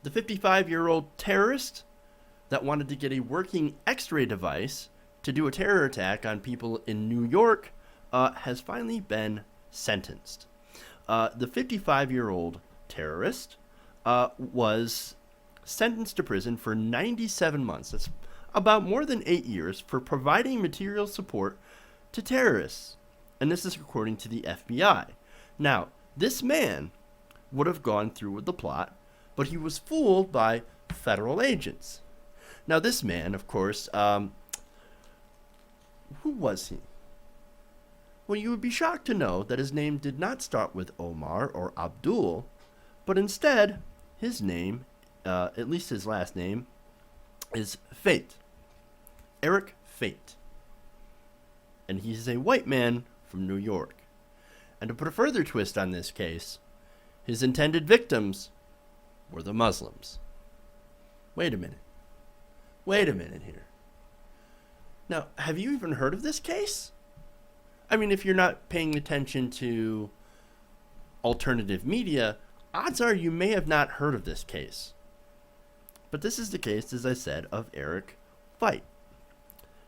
The 55-year-old terrorist that wanted to get a working X-ray device to do a terror attack on people in New York has finally been sentenced. The 55-year-old terrorist was sentenced to prison for 97 months. That's about more than 8 years for providing material support to terrorists. And this is according to the FBI. Now, this man would have gone through with the plot, but he was fooled by federal agents. Now, this man, of course, who was he? Well, you would be shocked to know that his name did not start with Omar or Abdul, but instead, his name, at least his last name, is Feight. Eric Feight. And he's a white man from New York. And to put a further twist on this case, his intended victims were the Muslims. Wait a minute here. Now, have you even heard of this case? I mean, if you're not paying attention to alternative media, odds are you may have not heard of this case. But this is the case, as I said, of Eric Feight.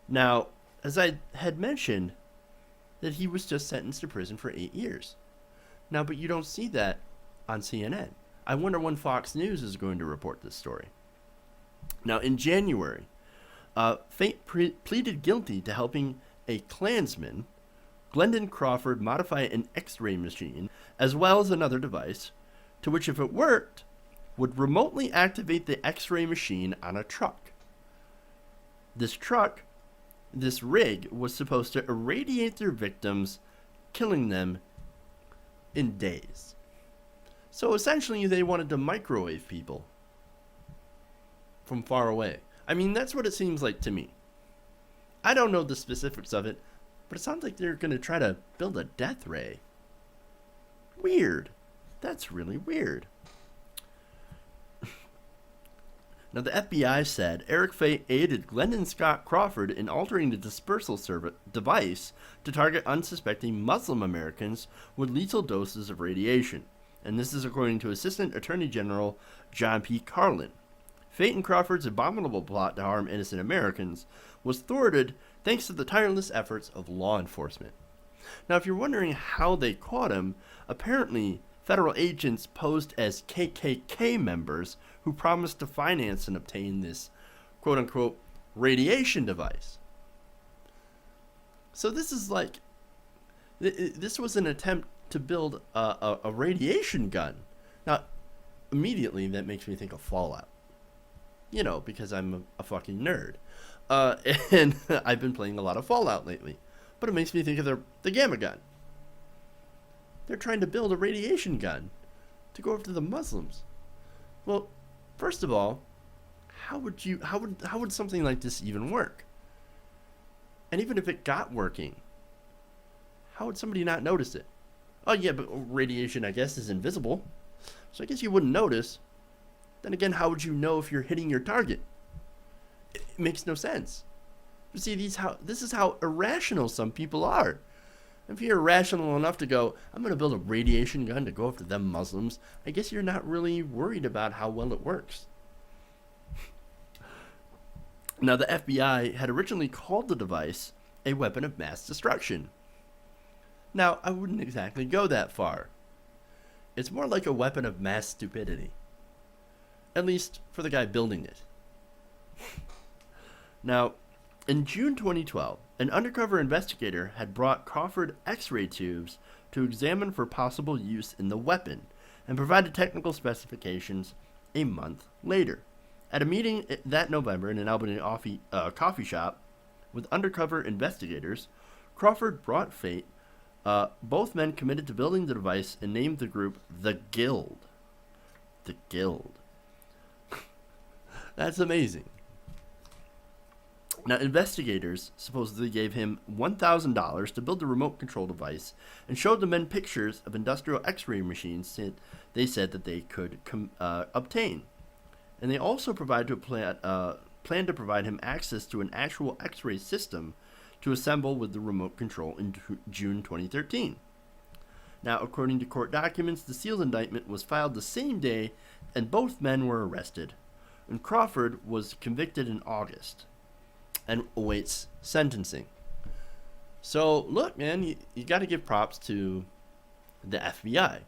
Now, as I had mentioned, that he was just sentenced to prison for 8 years. Now, but you don't see that on CNN. I wonder when Fox News is going to report this story. Now, in January, Feight pleaded guilty to helping a Klansman, Glendon Crawford, modify an X-ray machine, as well as another device, to which, if it worked, would remotely activate the X-ray machine on a truck. This rig was supposed to irradiate their victims, killing them in days. So essentially, they wanted to microwave people from far away. I mean, that's what it seems like to me. I don't know the specifics of it, but it sounds like they're going to try to build a death ray. Weird. That's really weird. Now, the FBI said Eric Feight aided Glendon Scott Crawford in altering the dispersal device to target unsuspecting Muslim Americans with lethal doses of radiation. And this is according to Assistant Attorney General John P. Carlin. Feight and Crawford's abominable plot to harm innocent Americans was thwarted thanks to the tireless efforts of law enforcement. Now, if you're wondering how they caught him, apparently federal agents posed as KKK members who promised to finance and obtain this quote-unquote radiation device. So this is like, this was an attempt to build a radiation gun. Now, immediately that makes me think of Fallout. You know, because I'm a fucking nerd. And I've been playing a lot of Fallout lately. But it makes me think of the gamma gun. They're trying to build a radiation gun to go after the Muslims. Well, first of all, how would something like this even work? And even if it got working, how would somebody not notice it? Oh yeah, but radiation, I guess, is invisible. So I guess you wouldn't notice. Then again, how would you know if you're hitting your target? It makes no sense. You see, this is how irrational some people are. If you're irrational enough to go, I'm going to build a radiation gun to go after them Muslims, I guess you're not really worried about how well it works. Now, the FBI had originally called the device a weapon of mass destruction. Now, I wouldn't exactly go that far. It's more like a weapon of mass stupidity. At least for the guy building it. Now, in June 2012, an undercover investigator had brought Crawford X-ray tubes to examine for possible use in the weapon and provided technical specifications a month later. At a meeting that November in an Albany coffee shop with undercover investigators, Crawford brought Feight. Both men committed to building the device and named the group The Guild. The Guild. That's amazing. Now, investigators supposedly gave him $1,000 to build the remote control device and showed the men pictures of industrial X-ray machines they said that they could obtain. And they also planned to provide him access to an actual X-ray system to assemble with the remote control in June 2013. Now, according to court documents, the sealed indictment was filed the same day, and both men were arrested. And Crawford was convicted in August and awaits sentencing. So, look, man, you got to give props to the FBI.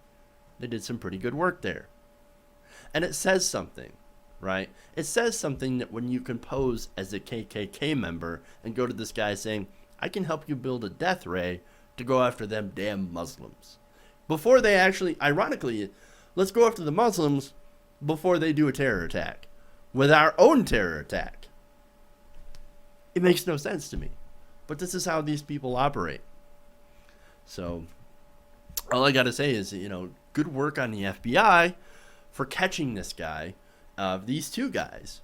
They did some pretty good work there. And it says something, right? It says something that when you can pose as a KKK member and go to this guy saying, I can help you build a death ray to go after them damn Muslims. Before they actually, ironically, let's go after the Muslims before they do a terror attack. With our own terror attack. It makes no sense to me. But this is how these people operate. So, all I got to say is, good work on the FBI for catching this guy, these two guys,